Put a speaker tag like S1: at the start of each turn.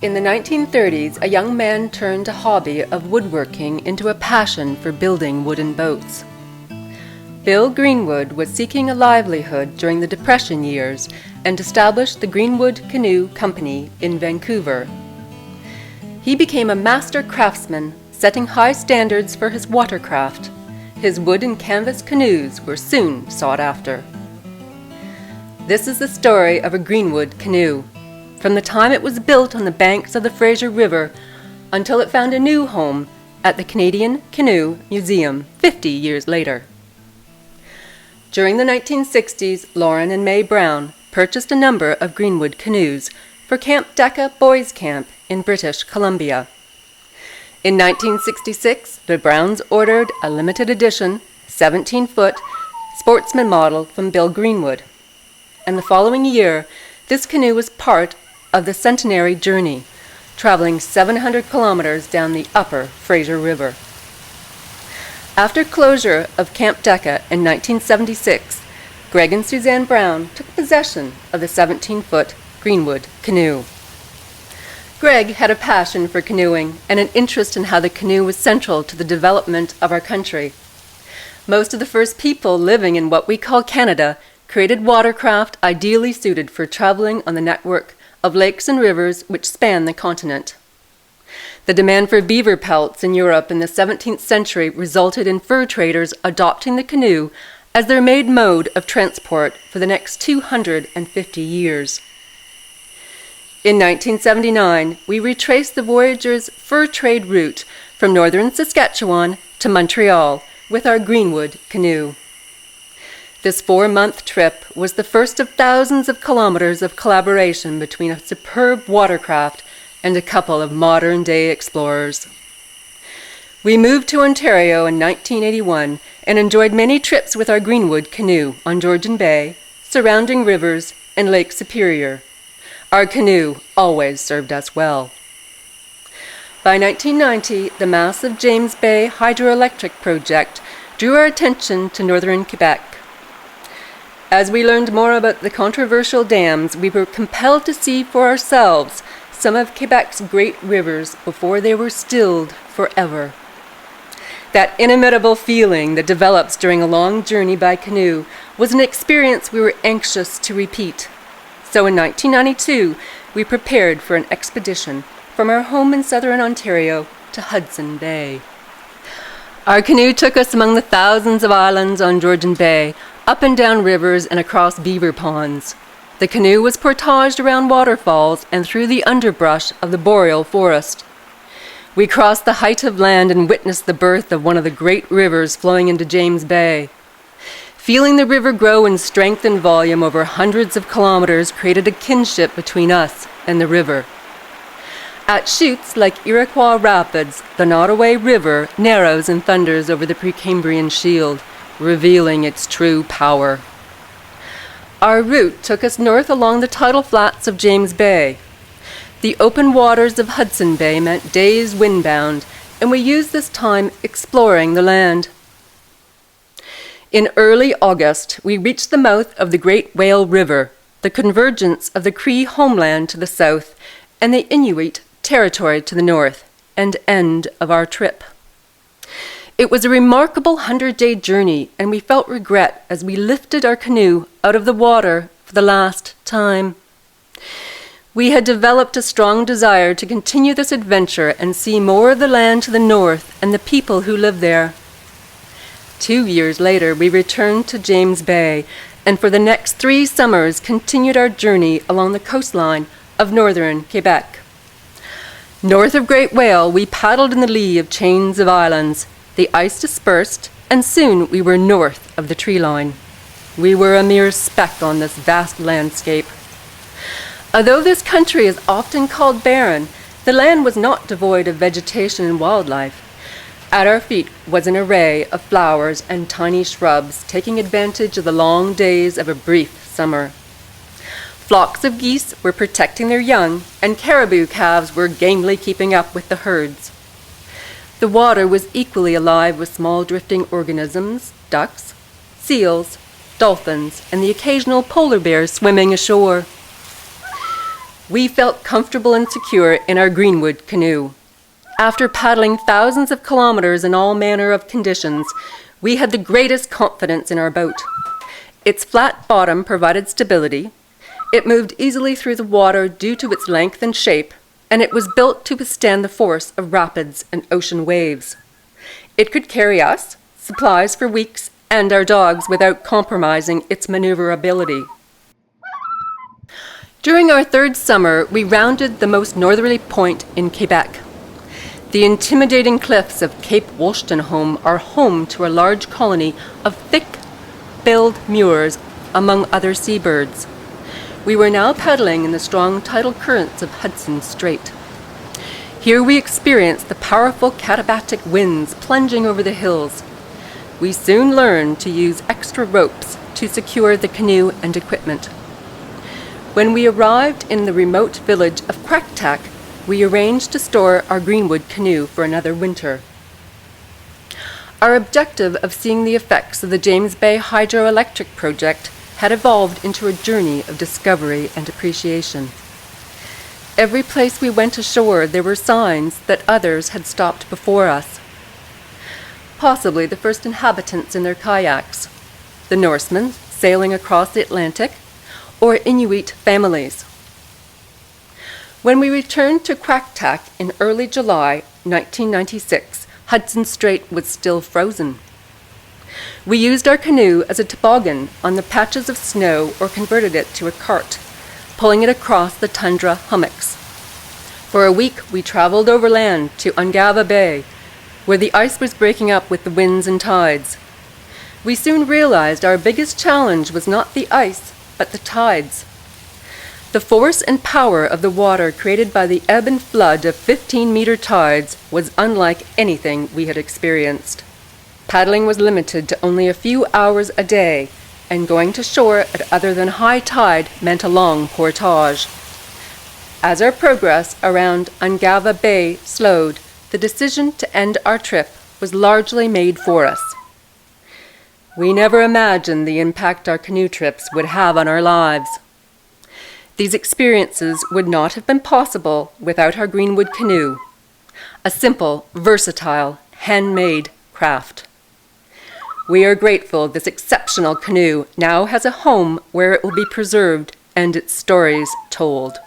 S1: In the 1930s, a young man turned a hobby of woodworking into a passion for building wooden boats. Bill Greenwood was seeking a livelihood during the Depression years and established the Greenwood Canoe Company in Vancouver. He became a master craftsman, setting high standards for his watercraft. His wood and canvas canoes were soon sought after. This is the story of a Greenwood canoe, from the time it was built on the banks of the Fraser River until it found a new home at the Canadian Canoe Museum 50 years later. During the 1960s, Lauren and May Brown purchased a number of Greenwood canoes for Camp Decca Boys Camp in British Columbia. In 1966, the Browns ordered a limited edition, 17-foot, sportsman model from Bill Greenwood. And the following year, this canoe was part of the centenary journey, traveling 700 kilometers down the upper Fraser River. After closure of Camp Decca in 1976, Greg and Suzanne Brown took possession of the 17-foot Greenwood canoe. Greg had a passion for canoeing and an interest in how the canoe was central to the development of our country. Most of the first people living in what we call Canada created watercraft ideally suited for traveling on the network of lakes and rivers which span the continent. The demand for beaver pelts in Europe in the 17th century resulted in fur traders adopting the canoe as their main mode of transport for the next 250 years. In 1979, we retraced the voyageurs' fur trade route from northern Saskatchewan to Montreal with our Greenwood canoe. This 4-month trip was the first of thousands of kilometers of collaboration between a superb watercraft and a couple of modern-day explorers. We moved to Ontario in 1981 and enjoyed many trips with our Greenwood canoe on Georgian Bay, surrounding rivers, and Lake Superior. Our canoe always served us well. By 1990, the massive James Bay hydroelectric project drew our attention to northern Quebec. As we learned more about the controversial dams, we were compelled to see for ourselves some of Quebec's great rivers before they were stilled forever. That inimitable feeling that develops during a long journey by canoe was an experience we were anxious to repeat. So in 1992, we prepared for an expedition from our home in southern Ontario to Hudson Bay. Our canoe took us among the thousands of islands on Georgian Bay, up and down rivers and across beaver ponds. The canoe was portaged around waterfalls and through the underbrush of the boreal forest. We crossed the height of land and witnessed the birth of one of the great rivers flowing into James Bay. Feeling the river grow in strength and volume over hundreds of kilometers created a kinship between us and the river. At chutes like Iroquois Rapids, the Nottoway River narrows and thunders over the Precambrian Shield, revealing its true power. Our route took us north along the tidal flats of James Bay. The open waters of Hudson Bay meant days windbound, and we used this time exploring the land. In early August, we reached the mouth of the Great Whale River, the convergence of the Cree homeland to the south and the Inuit territory to the north, and end of our trip. It was a remarkable 100-day journey, and we felt regret as we lifted our canoe out of the water for the last time. We had developed a strong desire to continue this adventure and see more of the land to the north and the people who live there. 2 years later, we returned to James Bay, and for the next 3 summers continued our journey along the coastline of northern Quebec. North of Great Whale, we paddled in the lee of chains of islands. The ice dispersed, and soon we were north of the tree line. We were a mere speck on this vast landscape. Although this country is often called barren, the land was not devoid of vegetation and wildlife. At our feet was an array of flowers and tiny shrubs, taking advantage of the long days of a brief summer. Flocks of geese were protecting their young, and caribou calves were gamely keeping up with the herds. The water was equally alive with small drifting organisms, ducks, seals, dolphins, and the occasional polar bear swimming ashore. We felt comfortable and secure in our Greenwood canoe. After paddling thousands of kilometers in all manner of conditions, we had the greatest confidence in our boat. Its flat bottom provided stability, it moved easily through the water due to its length and shape, and it was built to withstand the force of rapids and ocean waves. It could carry us, supplies for weeks, and our dogs without compromising its maneuverability. During our third summer, we rounded the most northerly point in Quebec. The intimidating cliffs of Cape Wolstenholme are home to a large colony of thick-billed murres, among other seabirds. We were now paddling in the strong tidal currents of Hudson Strait. Here we experienced the powerful katabatic winds plunging over the hills. We soon learned to use extra ropes to secure the canoe and equipment. When we arrived in the remote village of Quactac, we arranged to store our Greenwood canoe for another winter. Our objective of seeing the effects of the James Bay hydroelectric project had evolved into a journey of discovery and appreciation. Every place we went ashore, there were signs that others had stopped before us. Possibly the first inhabitants in their kayaks, the Norsemen sailing across the Atlantic, or Inuit families. When we returned to Quactac in early July 1996, Hudson Strait was still frozen. We used our canoe as a toboggan on the patches of snow or converted it to a cart, pulling it across the tundra hummocks. For a week we traveled overland to Ungava Bay, where the ice was breaking up with the winds and tides. We soon realized our biggest challenge was not the ice, but the tides. The force and power of the water created by the ebb and flood of 15-meter tides was unlike anything we had experienced. Paddling was limited to only a few hours a day, and going to shore at other than high tide meant a long portage. As our progress around Ungava Bay slowed, the decision to end our trip was largely made for us. We never imagined the impact our canoe trips would have on our lives. These experiences would not have been possible without our Greenwood canoe, a simple, versatile, handmade craft. We are grateful this exceptional canoe now has a home where it will be preserved and its stories told.